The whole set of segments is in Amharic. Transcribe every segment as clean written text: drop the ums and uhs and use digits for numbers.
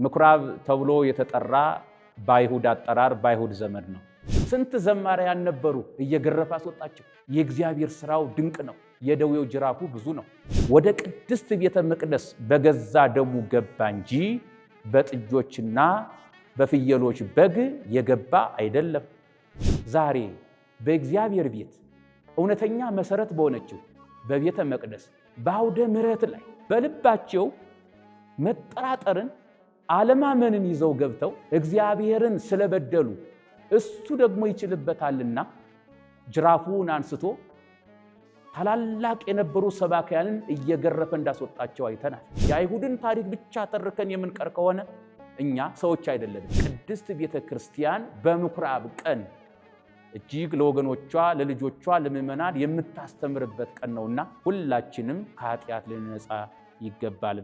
ምኩራብ ተብሎ የተጠራ በአይሁድ አጠራር በአይሁድ ዘመን ነው። ስንት ዘማሪያን ነበሩ፣ እየገረፈ አስወጣቸው። የእግዚአብሔር ሥራው ድንቅ ነው፣ የደዌው ጅራፉ ብዙ ነው። ወደ ቅድስት ቤተ መቅደስ በገዛ ደሙ ገባ እንጂ በጥጆችና በፍየሎች በግ የገባ አይደለም። ዛሬ በእግዚአብሔር ቤት እውነተኛ መሰረት በሆነችው በቤተ መቅደስ በአውደ ምሕረት ላይ በልባቸው መጠራጠርን አለማመንን ይዘው ገብተው እግዚአብሔርን ስለበደሉ እሱ ደግሞ ይችልበታልና ጅራፉን አንስቶ ታላላቅ የነበሩ ሰባክያንን እየገረፈ እንዳስወጣቸው አይተናል። የአይሁድን ታሪክ ብቻ ተርከን የምንቀር ከሆነ እኛ ሰዎች አይደለንም። ቅድስት ቤተ ክርስቲያን በምኩራብ ቀን እጅግ ለወገኖቿ፣ ለልጆቿ፣ ለምእመናን የምታስተምርበት ቀን ነውና ሁላችንም ከኃጢአት ልንነጻ ይገባል።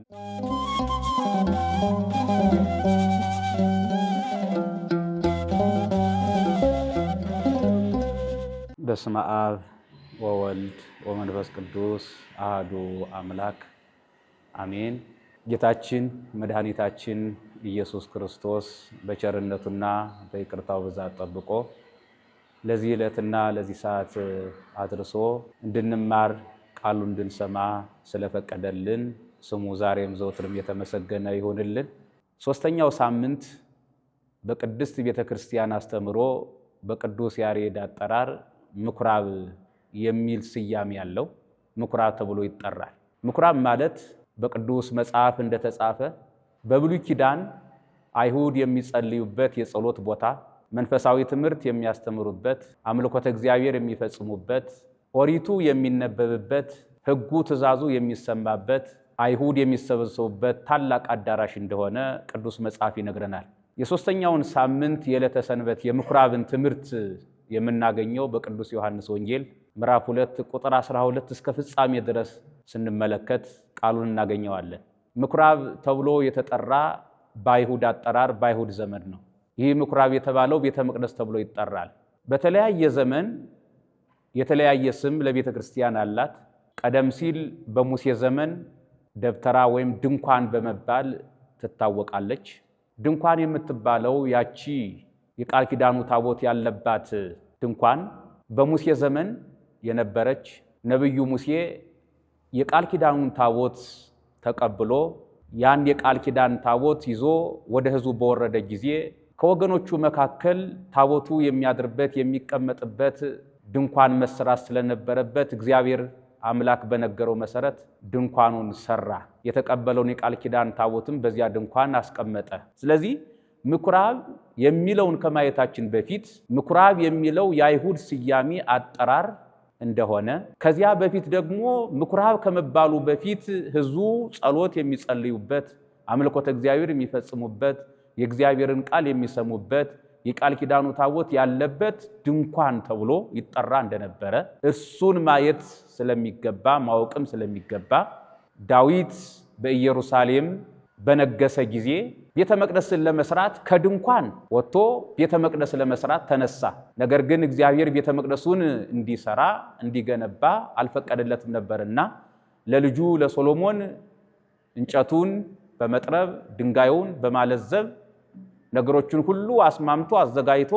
በስመ አብ ወወልድ ወመንፈስ ቅዱስ አሐዱ አምላክ አሜን። ጌታችን መድኃኒታችን ኢየሱስ ክርስቶስ በቸርነቱና በይቅርታው ብዛት ጠብቆ ለዚህ ዕለትና ለዚህ ሰዓት አድርሶ እንድንማር ቃሉ እንድንሰማ ስለፈቀደልን ስሙ ዛሬም ዘወትርም የተመሰገነ ይሁንልን። ሦስተኛው ሳምንት በቅድስት ቤተ ክርስቲያን አስተምሮ በቅዱስ ያሬድ አጠራር ምኩራብ የሚል ስያሜ ያለው ምኩራብ ተብሎ ይጠራል። ምኩራብ ማለት በቅዱስ መጽሐፍ እንደተጻፈ በብሉይ ኪዳን አይሁድ የሚጸልዩበት የጸሎት ቦታ፣ መንፈሳዊ ትምህርት የሚያስተምሩበት፣ አምልኮተ እግዚአብሔር የሚፈጽሙበት፣ ኦሪቱ የሚነበብበት፣ ሕጉ ትእዛዙ የሚሰማበት፣ አይሁድ የሚሰበሰቡበት ታላቅ አዳራሽ እንደሆነ ቅዱስ መጽሐፍ ይነግረናል። የሦስተኛውን ሳምንት የዕለተ ሰንበት የምኩራብን ትምህርት የምናገኘው በቅዱስ ዮሐንስ ወንጌል ምዕራፍ 2 ቁጥር 12 እስከ ፍጻሜ ድረስ ስንመለከት ቃሉን እናገኘዋለን። ምኩራብ ተብሎ የተጠራ በአይሁድ አጠራር በአይሁድ ዘመን ነው። ይህ ምኩራብ የተባለው ቤተ መቅደስ ተብሎ ይጠራል። በተለያየ ዘመን የተለያየ ስም ለቤተ ክርስቲያን አላት። ቀደም ሲል በሙሴ ዘመን ደብተራ ወይም ድንኳን በመባል ትታወቃለች። ድንኳን የምትባለው ያቺ የቃል ኪዳኑ ታቦት ያለባት ድንኳን በሙሴ ዘመን የነበረች፣ ነቢዩ ሙሴ የቃል ኪዳኑን ታቦት ተቀብሎ ያን የቃል ኪዳን ታቦት ይዞ ወደ ሕዝቡ በወረደ ጊዜ ከወገኖቹ መካከል ታቦቱ የሚያድርበት የሚቀመጥበት ድንኳን መሰራት ስለነበረበት እግዚአብሔር አምላክ በነገረው መሰረት ድንኳኑን ሰራ። የተቀበለውን የቃል ኪዳን ታቦትም በዚያ ድንኳን አስቀመጠ። ስለዚህ ምኩራብ የሚለውን ከማየታችን በፊት ምኩራብ የሚለው የአይሁድ ስያሜ አጠራር እንደሆነ፣ ከዚያ በፊት ደግሞ ምኩራብ ከመባሉ በፊት ሕዝቡ ጸሎት የሚጸልዩበት፣ አምልኮተ እግዚአብሔር የሚፈጽሙበት፣ የእግዚአብሔርን ቃል የሚሰሙበት፣ የቃል ኪዳኑ ታቦት ያለበት ድንኳን ተብሎ ይጠራ እንደነበረ እሱን ማየት ስለሚገባ ማወቅም ስለሚገባ ዳዊት በኢየሩሳሌም በነገሰ ጊዜ ቤተ መቅደስን ለመስራት ከድንኳን ወጥቶ ቤተ መቅደስ ለመስራት ተነሳ። ነገር ግን እግዚአብሔር ቤተ መቅደሱን እንዲሰራ እንዲገነባ አልፈቀደለትም ነበርና ለልጁ ለሶሎሞን እንጨቱን በመጥረብ ድንጋዩን በማለዘብ ነገሮችን ሁሉ አስማምቶ አዘጋጅቶ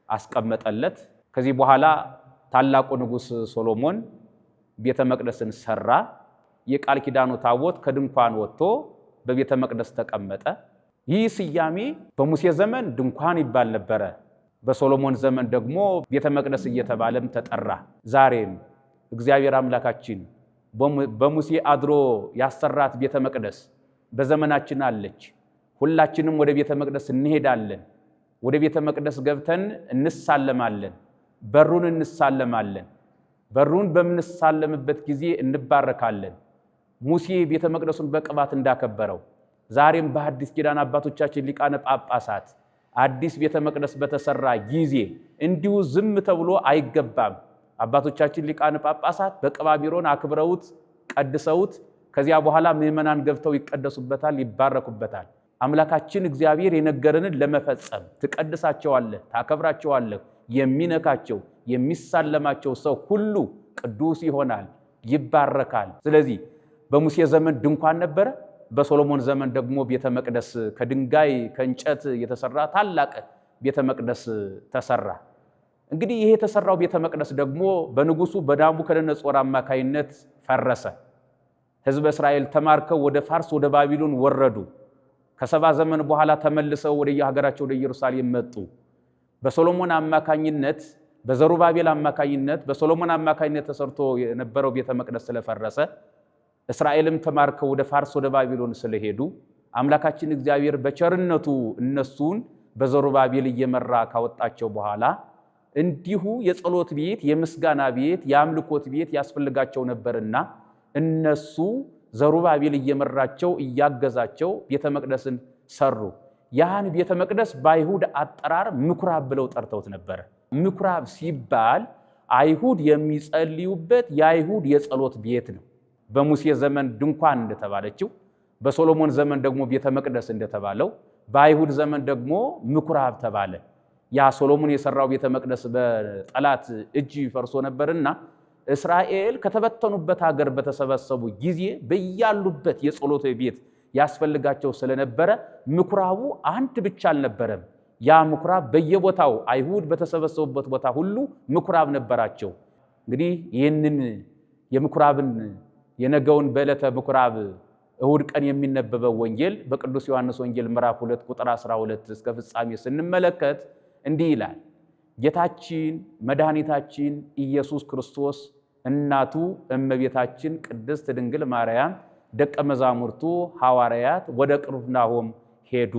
አስቀመጠለት። ከዚህ በኋላ ታላቁ ንጉሥ ሶሎሞን ቤተ መቅደስን ሰራ። የቃል ኪዳኑ ታቦት ከድንኳን ወጥቶ በቤተ መቅደስ ተቀመጠ። ይህ ስያሜ በሙሴ ዘመን ድንኳን ይባል ነበረ። በሶሎሞን ዘመን ደግሞ ቤተ መቅደስ እየተባለም ተጠራ። ዛሬም እግዚአብሔር አምላካችን በሙሴ አድሮ ያሰራት ቤተ መቅደስ በዘመናችን አለች። ሁላችንም ወደ ቤተ መቅደስ እንሄዳለን። ወደ ቤተ መቅደስ ገብተን እንሳለማለን። በሩን እንሳለማለን። በሩን በምንሳለምበት ጊዜ እንባረካለን። ሙሴ ቤተ መቅደሱን በቅባት እንዳከበረው ዛሬም በአዲስ ኪዳን አባቶቻችን ሊቃነ ጳጳሳት አዲስ ቤተ መቅደስ በተሰራ ጊዜ እንዲሁ ዝም ተብሎ አይገባም። አባቶቻችን ሊቃነ ጳጳሳት በቅባ ቢሮን አክብረውት ቀድሰውት ከዚያ በኋላ ምዕመናን ገብተው ይቀደሱበታል፣ ይባረኩበታል። አምላካችን እግዚአብሔር የነገረንን ለመፈጸም ትቀድሳቸዋለህ፣ ታከብራቸዋለህ። የሚነካቸው የሚሳለማቸው ሰው ሁሉ ቅዱስ ይሆናል፣ ይባረካል። ስለዚህ በሙሴ ዘመን ድንኳን ነበረ። በሶሎሞን ዘመን ደግሞ ቤተ መቅደስ ከድንጋይ ከእንጨት የተሰራ ታላቅ ቤተ መቅደስ ተሰራ። እንግዲህ ይሄ የተሰራው ቤተ መቅደስ ደግሞ በንጉሱ በናቡከደነፆር አማካይነት ፈረሰ። ሕዝበ እስራኤል ተማርከው ወደ ፋርስ ወደ ባቢሎን ወረዱ። ከሰባ ዘመን በኋላ ተመልሰው ወደ የሀገራቸው ወደ ኢየሩሳሌም መጡ። በሶሎሞን አማካኝነት በዘሩባቤል አማካኝነት በሶሎሞን አማካኝነት ተሰርቶ የነበረው ቤተ መቅደስ ስለፈረሰ እስራኤልም ተማርከው ወደ ፋርስ ወደ ባቢሎን ስለሄዱ አምላካችን እግዚአብሔር በቸርነቱ እነሱን በዘሩባቤል እየመራ ካወጣቸው በኋላ እንዲሁ የጸሎት ቤት፣ የምስጋና ቤት፣ የአምልኮት ቤት ያስፈልጋቸው ነበርና እነሱ ዘሩባቤል እየመራቸው እያገዛቸው ቤተ መቅደስን ሰሩ። ያን ቤተ መቅደስ በአይሁድ አጠራር ምኩራብ ብለው ጠርተውት ነበር። ምኩራብ ሲባል አይሁድ የሚጸልዩበት የአይሁድ የጸሎት ቤት ነው። በሙሴ ዘመን ድንኳን እንደተባለችው፣ በሶሎሞን ዘመን ደግሞ ቤተ መቅደስ እንደተባለው፣ በአይሁድ ዘመን ደግሞ ምኩራብ ተባለ። ያ ሶሎሞን የሰራው ቤተ መቅደስ በጠላት እጅ ፈርሶ ነበርና እስራኤል ከተበተኑበት ሀገር በተሰበሰቡ ጊዜ በያሉበት የጸሎት ቤት ያስፈልጋቸው ስለነበረ ምኩራቡ አንድ ብቻ አልነበረም። ያ ምኩራብ በየቦታው አይሁድ በተሰበሰቡበት ቦታ ሁሉ ምኩራብ ነበራቸው። እንግዲህ ይህንን የምኩራብን የነገውን በዕለተ ምኩራብ እሁድ ቀን የሚነበበው ወንጌል በቅዱስ ዮሐንስ ወንጌል ምዕራፍ 2 ቁጥር 12 እስከ ፍጻሜ ስንመለከት እንዲህ ይላል። ጌታችን መድኃኒታችን ኢየሱስ ክርስቶስ እናቱ እመቤታችን ቅድስት ድንግል ማርያም ደቀ መዛሙርቱ ሐዋርያት ወደ ቅፍርናሆም ሄዱ።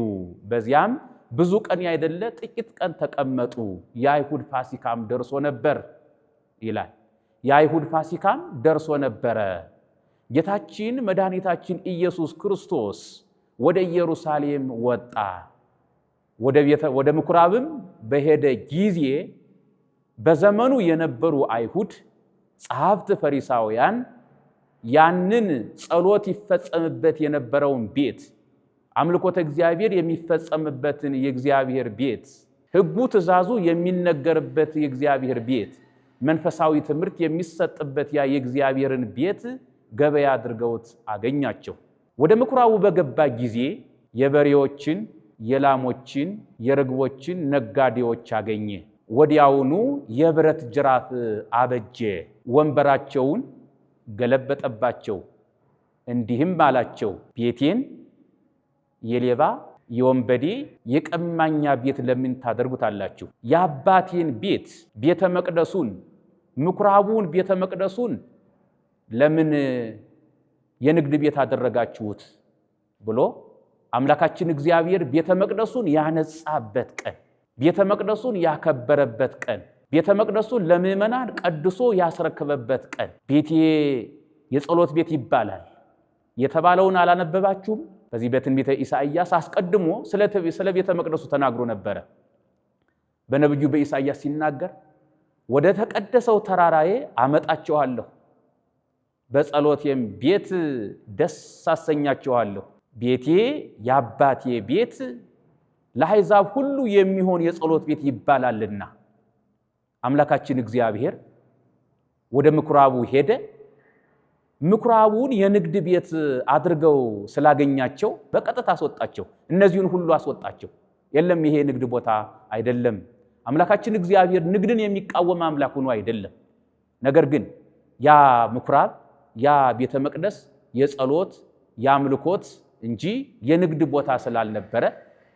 በዚያም ብዙ ቀን ያይደለ ጥቂት ቀን ተቀመጡ። የአይሁድ ፋሲካም ደርሶ ነበር ይላል። የአይሁድ ፋሲካም ደርሶ ነበረ። ጌታችን መድኃኒታችን ኢየሱስ ክርስቶስ ወደ ኢየሩሳሌም ወጣ። ወደ ምኩራብም በሄደ ጊዜ በዘመኑ የነበሩ አይሁድ ጸሐፍት ፈሪሳውያን ያንን ጸሎት ይፈጸምበት የነበረውን ቤት፣ አምልኮተ እግዚአብሔር የሚፈጸምበትን የእግዚአብሔር ቤት፣ ሕጉ ትእዛዙ የሚነገርበት የእግዚአብሔር ቤት፣ መንፈሳዊ ትምህርት የሚሰጥበት ያ የእግዚአብሔርን ቤት ገበያ አድርገውት አገኛቸው። ወደ ምኩራቡ በገባ ጊዜ የበሬዎችን፣ የላሞችን፣ የርግቦችን ነጋዴዎች አገኘ። ወዲያውኑ የብረት ጅራፍ አበጀ፣ ወንበራቸውን ገለበጠባቸው፣ እንዲህም አላቸው፣ ቤቴን የሌባ የወንበዴ የቀማኛ ቤት ለምን ታደርጉታላችሁ? የአባቴን ቤት ቤተ መቅደሱን ምኩራቡን ቤተ መቅደሱን ለምን የንግድ ቤት አደረጋችሁት? ብሎ አምላካችን እግዚአብሔር ቤተ መቅደሱን ያነጻበት ቀን፣ ቤተ መቅደሱን ያከበረበት ቀን፣ ቤተ መቅደሱን ለምዕመናን ቀድሶ ያስረከበበት ቀን። ቤቴ የጸሎት ቤት ይባላል የተባለውን አላነበባችሁም? በዚህ በትንቢተ ኢሳይያስ አስቀድሞ ስለ ቤተ መቅደሱ ተናግሮ ነበረ። በነብዩ በኢሳይያስ ሲናገር ወደ ተቀደሰው ተራራዬ አመጣቸዋለሁ፣ በጸሎቴም ቤት ደስ አሰኛቸዋለሁ። ቤቴ የአባቴ ቤት ለአሕዛብ ሁሉ የሚሆን የጸሎት ቤት ይባላልና። አምላካችን እግዚአብሔር ወደ ምኩራቡ ሄደ። ምኩራቡን የንግድ ቤት አድርገው ስላገኛቸው በቀጥታ አስወጣቸው። እነዚህን ሁሉ አስወጣቸው። የለም ይሄ ንግድ ቦታ አይደለም። አምላካችን እግዚአብሔር ንግድን የሚቃወም አምላክ ሆኖ አይደለም። ነገር ግን ያ ምኩራብ ያ ቤተ መቅደስ የጸሎት የአምልኮት እንጂ የንግድ ቦታ ስላልነበረ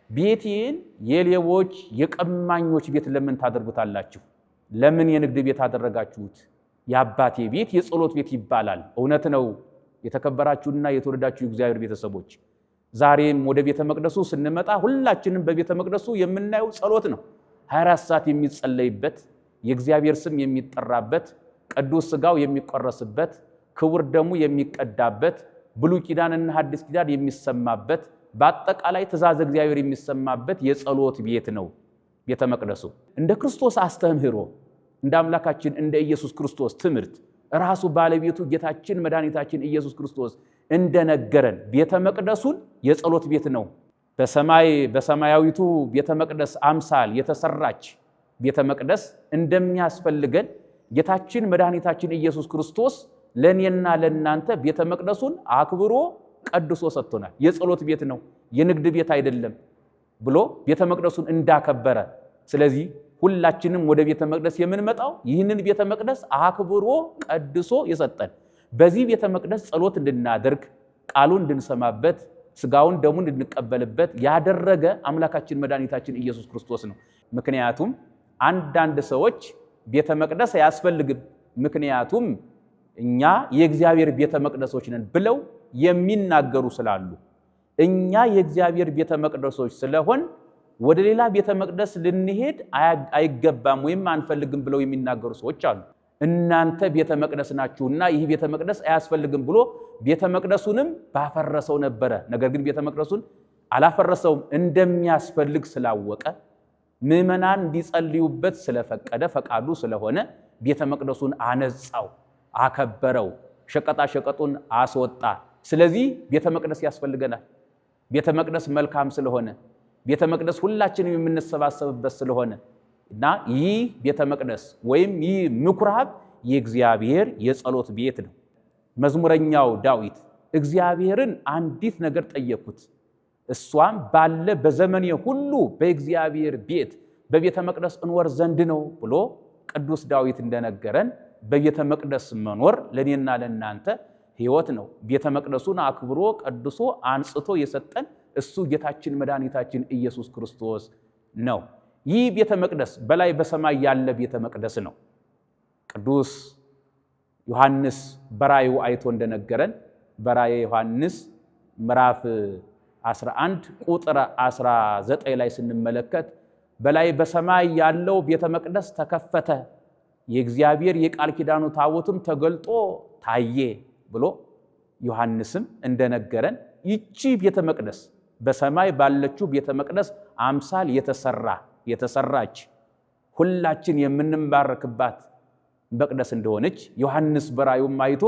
ቤቴን የሌቦች የቀማኞች ቤት ለምን ታደርጉታላችሁ? ለምን የንግድ ቤት አደረጋችሁት? የአባቴ ቤት የጸሎት ቤት ይባላል። እውነት ነው። የተከበራችሁና የተወደዳችሁ እግዚአብሔር ቤተሰቦች፣ ዛሬም ወደ ቤተ መቅደሱ ስንመጣ ሁላችንም በቤተ መቅደሱ የምናየው ጸሎት ነው። 24 ሰዓት የሚጸለይበት፣ የእግዚአብሔር ስም የሚጠራበት፣ ቅዱስ ሥጋው የሚቆረስበት፣ ክቡር ደሙ የሚቀዳበት፣ ብሉይ ኪዳንና ሐዲስ ኪዳን የሚሰማበት፣ በአጠቃላይ ትእዛዝ እግዚአብሔር የሚሰማበት የጸሎት ቤት ነው ቤተ መቅደሱ። እንደ ክርስቶስ አስተምህሮ እንደ አምላካችን እንደ ኢየሱስ ክርስቶስ ትምህርት ራሱ ባለቤቱ ጌታችን መድኃኒታችን ኢየሱስ ክርስቶስ እንደነገረን ቤተ መቅደሱን የጸሎት ቤት ነው። በሰማያዊቱ ቤተ መቅደስ አምሳል የተሰራች ቤተ መቅደስ እንደሚያስፈልገን ጌታችን መድኃኒታችን ኢየሱስ ክርስቶስ ለእኔና ለእናንተ ቤተ መቅደሱን አክብሮ ቀድሶ ሰጥቶናል። የጸሎት ቤት ነው፣ የንግድ ቤት አይደለም ብሎ ቤተ መቅደሱን እንዳከበረ፣ ስለዚህ ሁላችንም ወደ ቤተ መቅደስ የምንመጣው ይህንን ቤተ መቅደስ አክብሮ ቀድሶ የሰጠን በዚህ ቤተ መቅደስ ጸሎት እንድናደርግ ቃሉን እንድንሰማበት ስጋውን ደሙን እንድንቀበልበት ያደረገ አምላካችን መድኃኒታችን ኢየሱስ ክርስቶስ ነው። ምክንያቱም አንዳንድ ሰዎች ቤተ መቅደስ አያስፈልግም ምክንያቱም እኛ የእግዚአብሔር ቤተ መቅደሶች ነን ብለው የሚናገሩ ስላሉ እኛ የእግዚአብሔር ቤተ መቅደሶች ስለሆን ወደ ሌላ ቤተ መቅደስ ልንሄድ አይገባም ወይም አንፈልግም ብለው የሚናገሩ ሰዎች አሉ። እናንተ ቤተ መቅደስ ናችሁና ይህ ቤተ መቅደስ አያስፈልግም ብሎ ቤተ መቅደሱንም ባፈረሰው ነበረ። ነገር ግን ቤተ መቅደሱን አላፈረሰውም፣ እንደሚያስፈልግ ስላወቀ ምዕመናን እንዲጸልዩበት ስለፈቀደ ፈቃዱ ስለሆነ ቤተ መቅደሱን አነጻው፣ አከበረው፣ ሸቀጣ ሸቀጡን አስወጣ። ስለዚህ ቤተ መቅደስ ያስፈልገናል። ቤተ መቅደስ መልካም ስለሆነ ቤተ መቅደስ ሁላችንም የምንሰባሰብበት ስለሆነ እና ይህ ቤተ መቅደስ ወይም ይህ ምኩራብ የእግዚአብሔር የጸሎት ቤት ነው። መዝሙረኛው ዳዊት እግዚአብሔርን አንዲት ነገር ጠየቅኩት፣ እሷም ባለ በዘመኔ ሁሉ በእግዚአብሔር ቤት በቤተ መቅደስ እንወር ዘንድ ነው ብሎ ቅዱስ ዳዊት እንደነገረን በቤተ መቅደስ መኖር ለኔና ለናንተ ሕይወት ነው። ቤተ መቅደሱን አክብሮ ቀድሶ አንጽቶ የሰጠን እሱ ጌታችን መድኃኒታችን ኢየሱስ ክርስቶስ ነው። ይህ ቤተ መቅደስ በላይ በሰማይ ያለ ቤተ መቅደስ ነው። ቅዱስ ዮሐንስ በራእዩ አይቶ እንደነገረን በራእየ ዮሐንስ ምዕራፍ 11 ቁጥር 19 ላይ ስንመለከት በላይ በሰማይ ያለው ቤተ መቅደስ ተከፈተ፣ የእግዚአብሔር የቃል ኪዳኑ ታቦትም ተገልጦ ታየ ብሎ ዮሐንስም እንደነገረን ይቺ ቤተ መቅደስ በሰማይ ባለችው ቤተ መቅደስ አምሳል የተሰራች ሁላችን የምንባረክባት መቅደስ እንደሆነች ዮሐንስ በራእዩም አይቶ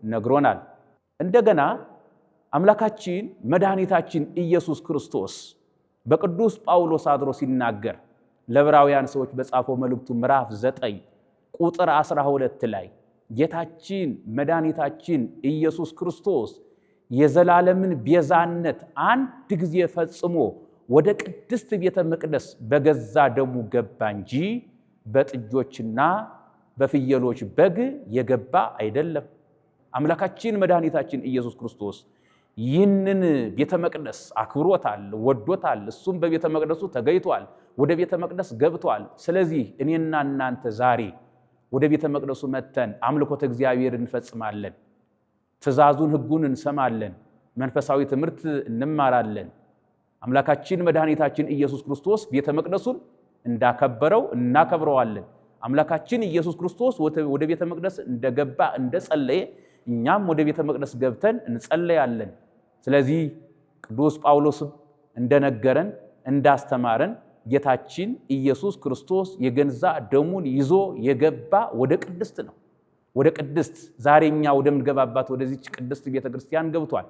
ነግሮናል። እንደገና አምላካችን መድኃኒታችን ኢየሱስ ክርስቶስ በቅዱስ ጳውሎስ አድሮ ሲናገር ለዕብራውያን ሰዎች በጻፈው መልእክቱ ምዕራፍ 9 ቁጥር 12 ላይ ጌታችን መድኃኒታችን ኢየሱስ ክርስቶስ የዘላለምን ቤዛነት አንድ ጊዜ ፈጽሞ ወደ ቅድስት ቤተ መቅደስ በገዛ ደሙ ገባ እንጂ በጥጆችና በፍየሎች በግ የገባ አይደለም። አምላካችን መድኃኒታችን ኢየሱስ ክርስቶስ ይህንን ቤተ መቅደስ አክብሮታል፣ ወዶታል። እሱም በቤተ መቅደሱ ተገኝቷል፣ ወደ ቤተ መቅደስ ገብቷል። ስለዚህ እኔና እናንተ ዛሬ ወደ ቤተ መቅደሱ መተን አምልኮተ እግዚአብሔር እንፈጽማለን፣ ትእዛዙን ሕጉን እንሰማለን፣ መንፈሳዊ ትምህርት እንማራለን። አምላካችን መድኃኒታችን ኢየሱስ ክርስቶስ ቤተ መቅደሱን እንዳከበረው እናከብረዋለን። አምላካችን ኢየሱስ ክርስቶስ ወደ ቤተ መቅደስ እንደገባ እንደጸለየ እኛም ወደ ቤተ መቅደስ ገብተን እንጸለያለን። ስለዚህ ቅዱስ ጳውሎስም እንደነገረን እንዳስተማረን ጌታችን ኢየሱስ ክርስቶስ የገንዛ ደሙን ይዞ የገባ ወደ ቅድስት ነው። ወደ ቅድስት ዛሬኛ ወደምንገባባት ወደዚች ቅድስት ቤተ ክርስቲያን ገብቷል።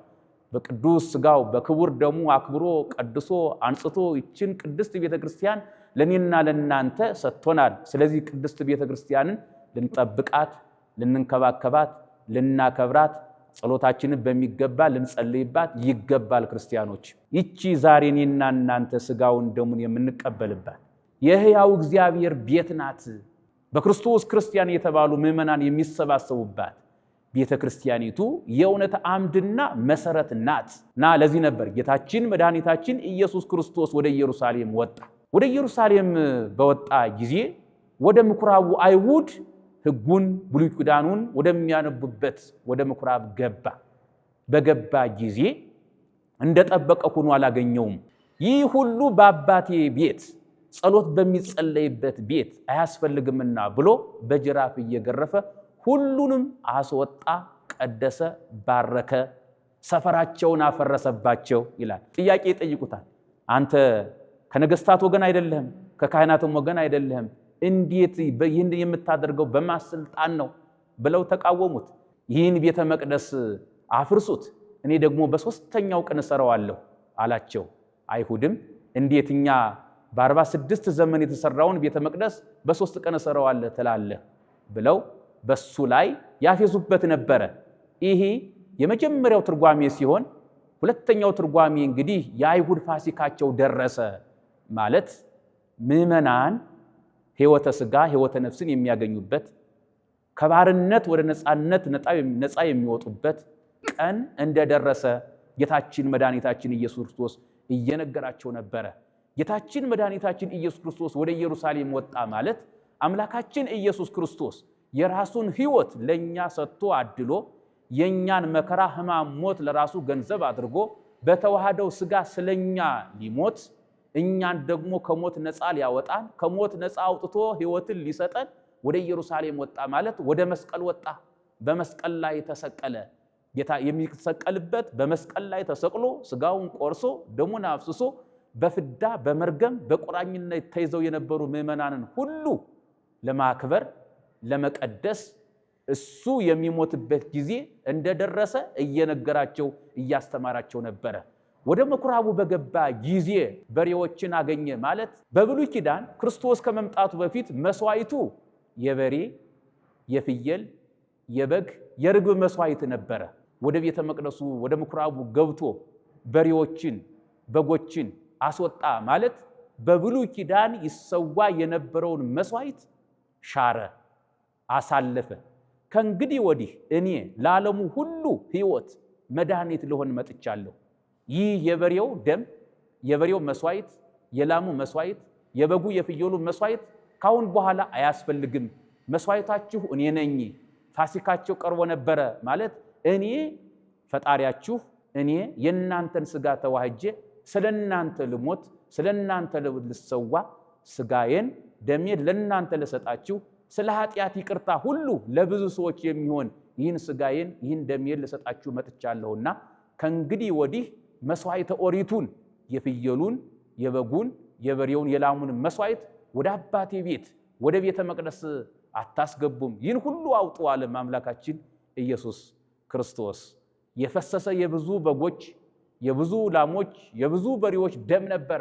በቅዱስ ሥጋው በክቡር ደሙ አክብሮ ቀድሶ አንጽቶ ይችን ቅድስት ቤተ ክርስቲያን ለኔና ለናንተ ሰጥቶናል። ስለዚህ ቅድስት ቤተ ክርስቲያንን ልንጠብቃት፣ ልንንከባከባት፣ ልናከብራት፣ ጸሎታችንን በሚገባ ልንጸልይባት ይገባል። ክርስቲያኖች ይቺ ዛሬ እኔና እናንተ ሥጋውን ደሙን የምንቀበልባት የሕያው እግዚአብሔር ቤት ናት። በክርስቶስ ክርስቲያን የተባሉ ምዕመናን የሚሰባሰቡባት ቤተ ክርስቲያኒቱ የእውነት አምድና መሰረት ናት እና ለዚህ ነበር ጌታችን መድኃኒታችን ኢየሱስ ክርስቶስ ወደ ኢየሩሳሌም ወጣ። ወደ ኢየሩሳሌም በወጣ ጊዜ ወደ ምኩራቡ አይሁድ ሕጉን ብሉይ ኪዳኑን ወደሚያነቡበት ወደ ምኩራብ ገባ። በገባ ጊዜ እንደጠበቀ ሆኖ አላገኘውም። ይህ ሁሉ በአባቴ ቤት ጸሎት በሚጸለይበት ቤት አያስፈልግምና ብሎ በጅራፍ እየገረፈ ሁሉንም አስወጣ፣ ቀደሰ፣ ባረከ፣ ሰፈራቸውን አፈረሰባቸው ይላል። ጥያቄ ይጠይቁታል። አንተ ከነገስታት ወገን አይደለህም? ከካህናትም ወገን አይደለህም? እንዴት ይህን የምታደርገው በማስልጣን ነው ብለው ተቃወሙት። ይህን ቤተ መቅደስ አፍርሱት፣ እኔ ደግሞ በሶስተኛው ቀን እሰራዋለሁ አላቸው። አይሁድም እንዴት እኛ በ46 ዘመን የተሰራውን ቤተ መቅደስ በ3 ቀን እሰራዋለሁ ትላለህ ብለው በሱ ላይ ያፌዙበት ነበረ። ይሄ የመጀመሪያው ትርጓሜ ሲሆን ሁለተኛው ትርጓሜ እንግዲህ የአይሁድ ፋሲካቸው ደረሰ ማለት ምዕመናን ሕይወተ ሥጋ ሕይወተ ነፍስን የሚያገኙበት ከባርነት ወደ ነፃነት ነፃ የሚወጡበት ቀን እንደደረሰ ጌታችን መድኃኒታችን ኢየሱስ ክርስቶስ እየነገራቸው ነበረ። ጌታችን መድኃኒታችን ኢየሱስ ክርስቶስ ወደ ኢየሩሳሌም ወጣ ማለት አምላካችን ኢየሱስ ክርስቶስ የራሱን ሕይወት ለኛ ሰጥቶ አድሎ የኛን መከራ ሕማም ሞት ለራሱ ገንዘብ አድርጎ በተዋህደው ሥጋ ስለኛ ሊሞት እኛን ደግሞ ከሞት ነፃ ሊያወጣን ከሞት ነፃ አውጥቶ ሕይወትን ሊሰጠን ወደ ኢየሩሳሌም ወጣ ማለት ወደ መስቀል ወጣ። በመስቀል ላይ ተሰቀለ። ጌታ የሚሰቀልበት በመስቀል ላይ ተሰቅሎ ሥጋውን ቆርሶ ደሙን አፍስሶ በፍዳ በመርገም በቁራኝነት ተይዘው የነበሩ ምዕመናንን ሁሉ ለማክበር ለመቀደስ እሱ የሚሞትበት ጊዜ እንደደረሰ እየነገራቸው እያስተማራቸው ነበረ። ወደ ምኩራቡ በገባ ጊዜ በሬዎችን አገኘ ማለት በብሉይ ኪዳን ክርስቶስ ከመምጣቱ በፊት መስዋዕቱ የበሬ የፍየል የበግ የርግብ መስዋዕት ነበረ። ወደ ቤተ መቅደሱ ወደ ምኩራቡ ገብቶ በሬዎችን በጎችን አስወጣ ማለት በብሉይ ኪዳን ይሰዋ የነበረውን መስዋዕት ሻረ፣ አሳለፈ። ከእንግዲህ ወዲህ እኔ ለዓለሙ ሁሉ ሕይወት መድኃኒት ልሆን መጥቻለሁ። ይህ የበሬው ደም የበሬው መስዋዕት የላሙ መስዋዕት የበጉ የፍየሉ መስዋዕት ካሁን በኋላ አያስፈልግም። መስዋዕታችሁ እኔ ነኝ። ፋሲካቸው ቀርቦ ነበረ ማለት እኔ ፈጣሪያችሁ እኔ የእናንተን ሥጋ ተዋህጄ ስለናንተ ልሞት ስለናንተ ልሰዋ ሥጋዬን ደሜን ለናንተ ልሰጣችሁ ስለ ኃጢአት ይቅርታ ሁሉ ለብዙ ሰዎች የሚሆን ይህን ሥጋዬን ይህን ደሜን ልሰጣችሁ መጥቻለሁና ከእንግዲህ ወዲህ መስዋዕተ ኦሪቱን የፍየሉን የበጉን የበሬውን የላሙን መስዋዕት ወደ አባቴ ቤት ወደ ቤተ መቅደስ አታስገቡም። ይህን ሁሉ አውጡ አለ አምላካችን ኢየሱስ ክርስቶስ። የፈሰሰ የብዙ በጎች የብዙ ላሞች የብዙ በሬዎች ደም ነበረ።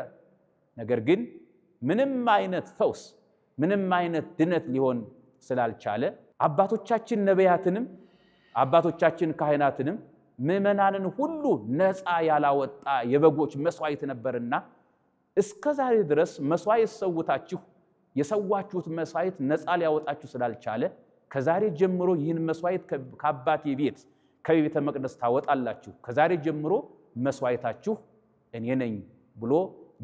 ነገር ግን ምንም አይነት ፈውስ ምንም አይነት ድነት ሊሆን ስላልቻለ አባቶቻችን ነቢያትንም አባቶቻችን ካህናትንም ምዕመናንን ሁሉ ነፃ ያላወጣ የበጎች መስዋዕት ነበርና እስከ ዛሬ ድረስ መስዋዕት ሰውታችሁ የሰዋችሁት መስዋዕት ነፃ ሊያወጣችሁ ስላልቻለ ከዛሬ ጀምሮ ይህን መስዋዕት ከአባቴ ቤት ከቤተ መቅደስ ታወጣላችሁ። ከዛሬ ጀምሮ መስዋዕታችሁ እኔ ነኝ ብሎ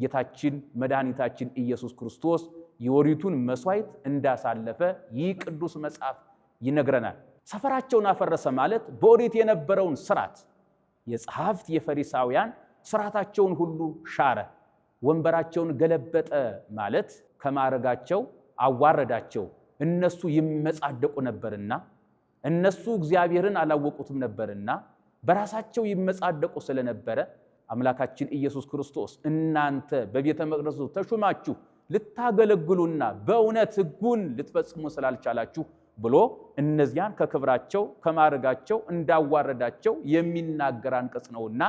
ጌታችን መድኃኒታችን ኢየሱስ ክርስቶስ የኦሪቱን መስዋዕት እንዳሳለፈ ይህ ቅዱስ መጽሐፍ ይነግረናል። ሰፈራቸውን አፈረሰ ማለት በኦሪት የነበረውን ስርዓት የጸሐፍት የፈሪሳውያን ስርዓታቸውን ሁሉ ሻረ። ወንበራቸውን ገለበጠ ማለት ከማዕረጋቸው አዋረዳቸው። እነሱ ይመጻደቁ ነበርና እነሱ እግዚአብሔርን አላወቁትም ነበርና በራሳቸው ይመጻደቁ ስለነበረ አምላካችን ኢየሱስ ክርስቶስ እናንተ በቤተ መቅደሱ ተሹማችሁ ልታገለግሉና በእውነት ሕጉን ልትፈጽሙ ስላልቻላችሁ ብሎ እነዚያን ከክብራቸው ከማዕረጋቸው እንዳዋረዳቸው የሚናገር አንቀጽ ነውና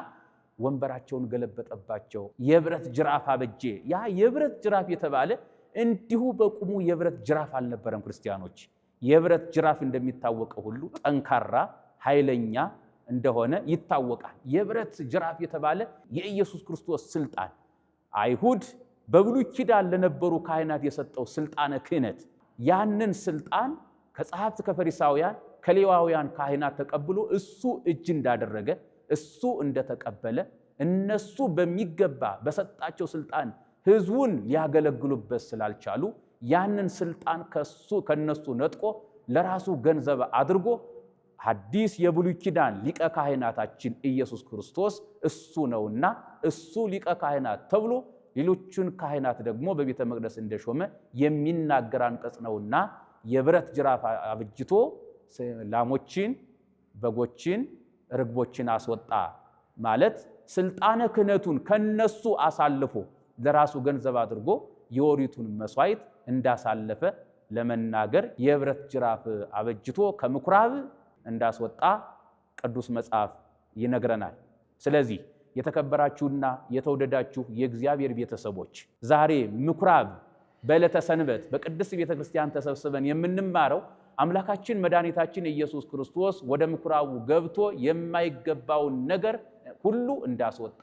ወንበራቸውን ገለበጠባቸው። የብረት ጅራፍ አበጀ። ያ የብረት ጅራፍ የተባለ እንዲሁ በቁሙ የብረት ጅራፍ አልነበረም። ክርስቲያኖች የብረት ጅራፍ እንደሚታወቀው ሁሉ ጠንካራ ኃይለኛ እንደሆነ ይታወቃል። የብረት ጅራፍ የተባለ የኢየሱስ ክርስቶስ ስልጣን አይሁድ በብሉይ ኪዳን ለነበሩ ካህናት የሰጠው ስልጣነ ክህነት ያንን ስልጣን ከጸሐፍት ከፈሪሳውያን ከሌዋውያን ካህናት ተቀብሎ እሱ እጅ እንዳደረገ እሱ እንደተቀበለ እነሱ በሚገባ በሰጣቸው ስልጣን ሕዝቡን ሊያገለግሉበት ስላልቻሉ ያንን ስልጣን ከነሱ ነጥቆ ለራሱ ገንዘብ አድርጎ ሐዲስ የብሉይ ኪዳን ሊቀ ካህናታችን ኢየሱስ ክርስቶስ እሱ ነውና እሱ ሊቀ ካህናት ተብሎ ሌሎቹን ካህናት ደግሞ በቤተ መቅደስ እንደሾመ የሚናገር አንቀጽ ነውና የብረት ጅራፍ አብጅቶ ላሞችን በጎችን ርግቦችን አስወጣ ማለት ስልጣነ ክህነቱን ከነሱ አሳልፎ ለራሱ ገንዘብ አድርጎ የኦሪቱን መስዋዕት እንዳሳለፈ ለመናገር የብረት ጅራፍ አበጅቶ ከምኩራብ እንዳስወጣ ቅዱስ መጽሐፍ ይነግረናል። ስለዚህ የተከበራችሁና የተወደዳችሁ የእግዚአብሔር ቤተሰቦች ዛሬ ምኩራብ በዕለተ ሰንበት በቅድስት ቤተ ክርስቲያን ተሰብስበን የምንማረው አምላካችን መድኃኒታችን ኢየሱስ ክርስቶስ ወደ ምኩራቡ ገብቶ የማይገባውን ነገር ሁሉ እንዳስወጣ፣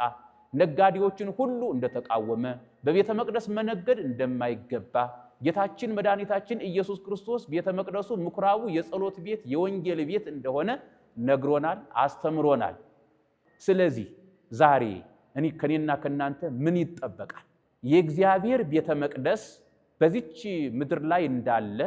ነጋዴዎችን ሁሉ እንደተቃወመ፣ በቤተ መቅደስ መነገድ እንደማይገባ ጌታችን መድኃኒታችን ኢየሱስ ክርስቶስ ቤተ መቅደሱ ምኩራቡ የጸሎት ቤት የወንጌል ቤት እንደሆነ ነግሮናል፣ አስተምሮናል። ስለዚህ ዛሬ ከኔና ከናንተ ምን ይጠበቃል? የእግዚአብሔር ቤተ መቅደስ በዚች ምድር ላይ እንዳለ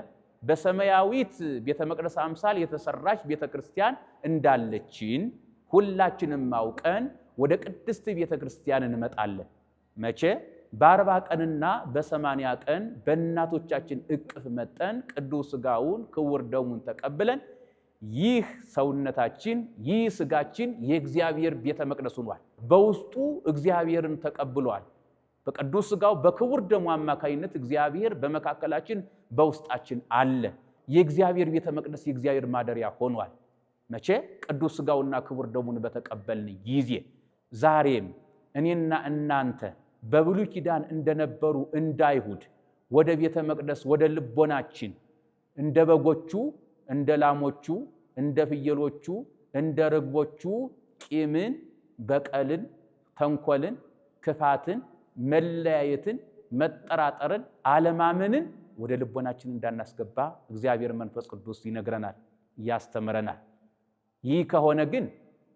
በሰማያዊት ቤተ መቅደስ አምሳል የተሰራች ቤተ ክርስቲያን እንዳለችን ሁላችንም አውቀን ወደ ቅድስት ቤተ ክርስቲያን እንመጣለን። መቼ? በ40 ቀንና በ80 ቀን በእናቶቻችን እቅፍ መጠን ቅዱስ ሥጋውን ክቡር ደሙን ተቀብለን ይህ ሰውነታችን ይህ ሥጋችን የእግዚአብሔር ቤተ መቅደስ ሆኗል። በውስጡ እግዚአብሔርን ተቀብሏል። በቅዱስ ሥጋው በክቡር ደሙ አማካይነት እግዚአብሔር በመካከላችን በውስጣችን አለ። የእግዚአብሔር ቤተ መቅደስ የእግዚአብሔር ማደሪያ ሆኗል። መቼ? ቅዱስ ሥጋውና ክቡር ደሙን በተቀበልን ጊዜ። ዛሬም እኔና እናንተ በብሉይ ኪዳን እንደነበሩ እንዳይሁድ ወደ ቤተ መቅደስ ወደ ልቦናችን እንደ በጎቹ እንደ ላሞቹ እንደ ፍየሎቹ እንደ ርግቦቹ ቂምን፣ በቀልን፣ ተንኮልን፣ ክፋትን፣ መለያየትን፣ መጠራጠርን፣ አለማመንን ወደ ልቦናችን እንዳናስገባ እግዚአብሔር መንፈስ ቅዱስ ይነግረናል፣ ያስተምረናል። ይህ ከሆነ ግን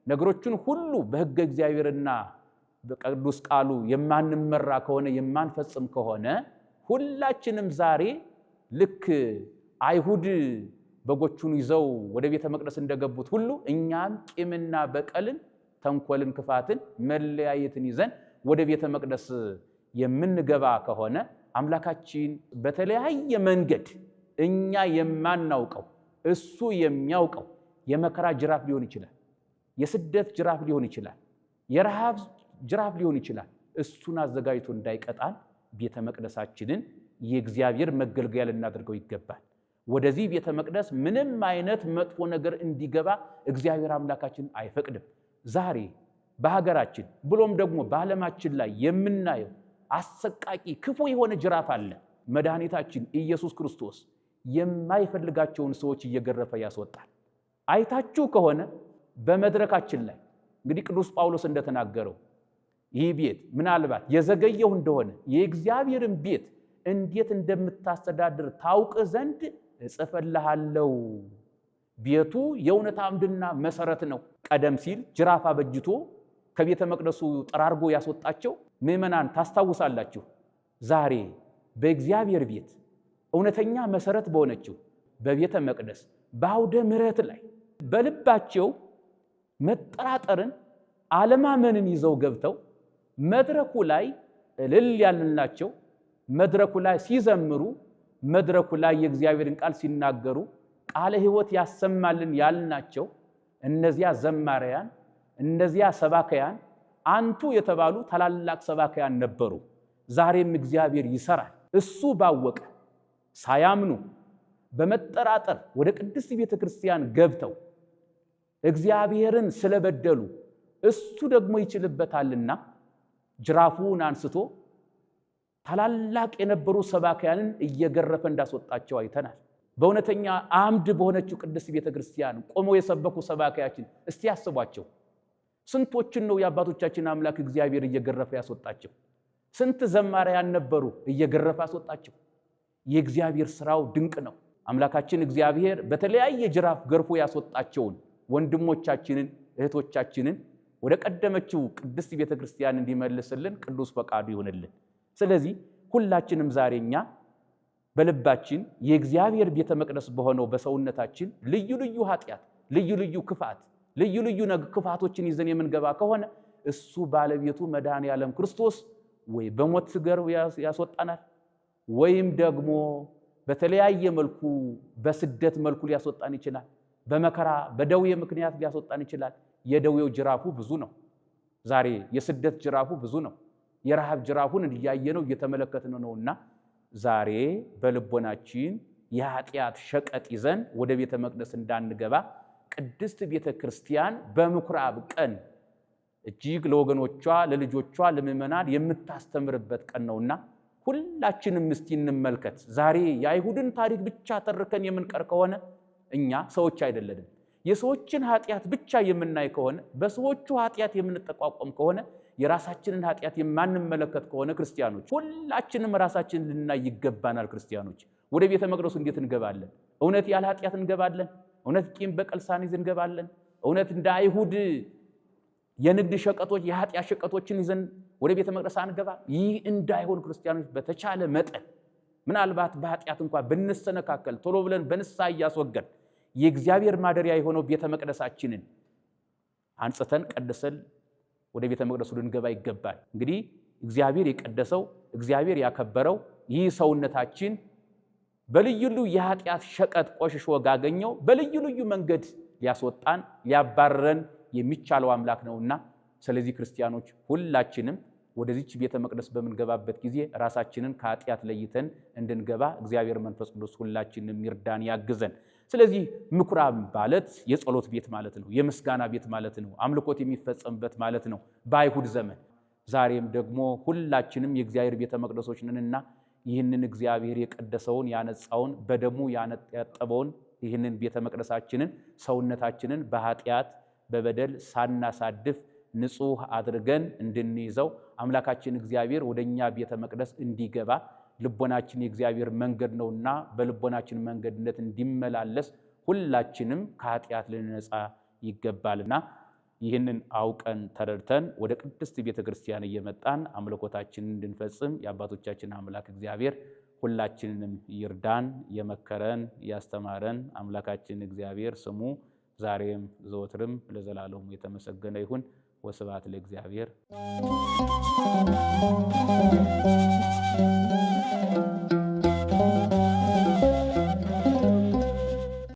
ነገሮችን ሁሉ በሕገ እግዚአብሔርና በቅዱስ ቃሉ የማንመራ ከሆነ የማንፈጽም ከሆነ ሁላችንም ዛሬ ልክ አይሁድ በጎቹን ይዘው ወደ ቤተ መቅደስ እንደገቡት ሁሉ እኛም ቂምና በቀልን፣ ተንኮልን፣ ክፋትን፣ መለያየትን ይዘን ወደ ቤተ መቅደስ የምንገባ ከሆነ አምላካችን በተለያየ መንገድ እኛ የማናውቀው እሱ የሚያውቀው የመከራ ጅራፍ ሊሆን ይችላል፣ የስደት ጅራፍ ሊሆን ይችላል፣ የረሃብ ጅራፍ ሊሆን ይችላል። እሱን አዘጋጅቶ እንዳይቀጣን ቤተ መቅደሳችንን የእግዚአብሔር መገልገያ ልናደርገው ይገባል። ወደዚህ ቤተ መቅደስ ምንም አይነት መጥፎ ነገር እንዲገባ እግዚአብሔር አምላካችን አይፈቅድም። ዛሬ በሀገራችን ብሎም ደግሞ በዓለማችን ላይ የምናየው አሰቃቂ ክፉ የሆነ ጅራፍ አለ። መድኃኒታችን ኢየሱስ ክርስቶስ የማይፈልጋቸውን ሰዎች እየገረፈ ያስወጣል። አይታችሁ ከሆነ በመድረካችን ላይ እንግዲህ ቅዱስ ጳውሎስ እንደተናገረው ይህ ቤት ምናልባት የዘገየው እንደሆነ የእግዚአብሔርን ቤት እንዴት እንደምታስተዳድር ታውቅ ዘንድ እጽፍልሃለሁ። ቤቱ የእውነት አምድና መሰረት ነው። ቀደም ሲል ጅራፍ አበጅቶ ከቤተ መቅደሱ ጠራርጎ ያስወጣቸው ምዕመናን ታስታውሳላችሁ። ዛሬ በእግዚአብሔር ቤት እውነተኛ መሰረት በሆነችው በቤተ መቅደስ በአውደ ምሕረት ላይ በልባቸው መጠራጠርን አለማመንን ይዘው ገብተው መድረኩ ላይ እልል ያልንላቸው፣ መድረኩ ላይ ሲዘምሩ፣ መድረኩ ላይ የእግዚአብሔርን ቃል ሲናገሩ ቃለ ሕይወት ያሰማልን ያልናቸው እነዚያ ዘማሪያን እነዚያ ሰባከያን አንቱ የተባሉ ታላላቅ ሰባከያን ነበሩ። ዛሬም እግዚአብሔር ይሰራል። እሱ ባወቀ ሳያምኑ በመጠራጠር ወደ ቅድስት ቤተ ክርስቲያን ገብተው እግዚአብሔርን ስለበደሉ እሱ ደግሞ ይችልበታልና ጅራፉን አንስቶ ታላላቅ የነበሩ ሰባክያንን እየገረፈ እንዳስወጣቸው አይተናል። በእውነተኛ አምድ በሆነችው ቅድስት ቤተ ክርስቲያን ቆመው የሰበኩ ሰባክያችን እስቲ ያስቧቸው። ስንቶችን ነው የአባቶቻችን አምላክ እግዚአብሔር እየገረፈ ያስወጣቸው? ስንት ዘማሪያን ነበሩ እየገረፈ ያስወጣቸው? የእግዚአብሔር ስራው ድንቅ ነው። አምላካችን እግዚአብሔር በተለያየ ጅራፍ ገርፎ ያስወጣቸውን ወንድሞቻችንን እህቶቻችንን ወደ ቀደመችው ቅድስት ቤተ ክርስቲያን እንዲመልስልን ቅዱስ ፈቃዱ ይሁንልን። ስለዚህ ሁላችንም ዛሬኛ በልባችን የእግዚአብሔር ቤተ መቅደስ በሆነው በሰውነታችን ልዩ ልዩ ኃጢአት፣ ልዩ ልዩ ክፋት፣ ልዩ ልዩ ክፋቶችን ይዘን የምንገባ ከሆነ እሱ ባለቤቱ መድኃኔ ዓለም ክርስቶስ ወይ በሞት ገርፍ ያስወጣናል ወይም ደግሞ በተለያየ መልኩ በስደት መልኩ ሊያስወጣን ይችላል። በመከራ በደዌ ምክንያት ሊያስወጣን ይችላል። የደዌው ጅራፉ ብዙ ነው። ዛሬ የስደት ጅራፉ ብዙ ነው። የረሃብ ጅራፉን እያየነው እየተመለከትነው ነውና ዛሬ በልቦናችን የኃጢአት ሸቀጥ ይዘን ወደ ቤተ መቅደስ እንዳንገባ ቅድስት ቤተ ክርስቲያን በምኩራብ ቀን እጅግ ለወገኖቿ ለልጆቿ ለምእመናን የምታስተምርበት ቀን ነውና ሁላችንም እስቲ እንመልከት። ዛሬ የአይሁድን ታሪክ ብቻ ተርከን የምንቀር ከሆነ እኛ ሰዎች አይደለንም። የሰዎችን ኃጢአት ብቻ የምናይ ከሆነ በሰዎቹ ኃጢአት የምንጠቋቆም ከሆነ የራሳችንን ኃጢአት የማንመለከት ከሆነ ክርስቲያኖች ሁላችንም ራሳችንን ልናይ ይገባናል። ክርስቲያኖች ወደ ቤተ መቅደሱ እንዴት እንገባለን? እውነት ያለ ኃጢአት እንገባለን? እውነት ቂም በቀል ሳንይዝ እንገባለን? እውነት እንደ አይሁድ የንግድ ሸቀጦች የኃጢአት ሸቀጦችን ይዘን ወደ ቤተ መቅደስ አንገባ? ይህ እንዳይሆን ክርስቲያኖች በተቻለ መጠን ምናልባት በኃጢአት እንኳን ብንሰነካከል ቶሎ ብለን በንስሐ እያስወገድን የእግዚአብሔር ማደሪያ የሆነው ቤተ መቅደሳችንን አንጽተን ቀድሰን ወደ ቤተ መቅደሱ ልንገባ ይገባል። እንግዲህ እግዚአብሔር የቀደሰው እግዚአብሔር ያከበረው ይህ ሰውነታችን በልዩ ልዩ የኃጢአት ሸቀጥ ቆሽሾ ጋገኘው በልዩ ልዩ መንገድ ሊያስወጣን ሊያባረን የሚቻለው አምላክ ነውና ስለዚህ ክርስቲያኖች ሁላችንም ወደዚች ቤተ መቅደስ በምንገባበት ጊዜ ራሳችንን ከኃጢአት ለይተን እንድንገባ እግዚአብሔር መንፈስ ቅዱስ ሁላችንም ይርዳን ያግዘን። ስለዚህ ምኩራብ ማለት የጸሎት ቤት ማለት ነው፣ የምስጋና ቤት ማለት ነው፣ አምልኮት የሚፈጸምበት ማለት ነው በአይሁድ ዘመን። ዛሬም ደግሞ ሁላችንም የእግዚአብሔር ቤተ መቅደሶች ነንና ይህንን እግዚአብሔር የቀደሰውን ያነጻውን በደሙ ያጠበውን ይህንን ቤተ መቅደሳችንን ሰውነታችንን በኃጢአት በበደል ሳናሳድፍ ንጹህ አድርገን እንድንይዘው አምላካችን እግዚአብሔር ወደኛ ቤተ መቅደስ እንዲገባ ልቦናችን የእግዚአብሔር መንገድ ነውና በልቦናችን መንገድነት እንዲመላለስ ሁላችንም ከኃጢአት ልንነጻ ይገባልና ይህንን አውቀን ተረድተን ወደ ቅድስት ቤተ ክርስቲያን እየመጣን አምልኮታችንን እንድንፈጽም የአባቶቻችን አምላክ እግዚአብሔር ሁላችንንም ይርዳን። የመከረን ያስተማረን አምላካችን እግዚአብሔር ስሙ ዛሬም ዘወትርም ለዘላለሙ የተመሰገነ ይሁን። ወስብሐት ለእግዚአብሔር።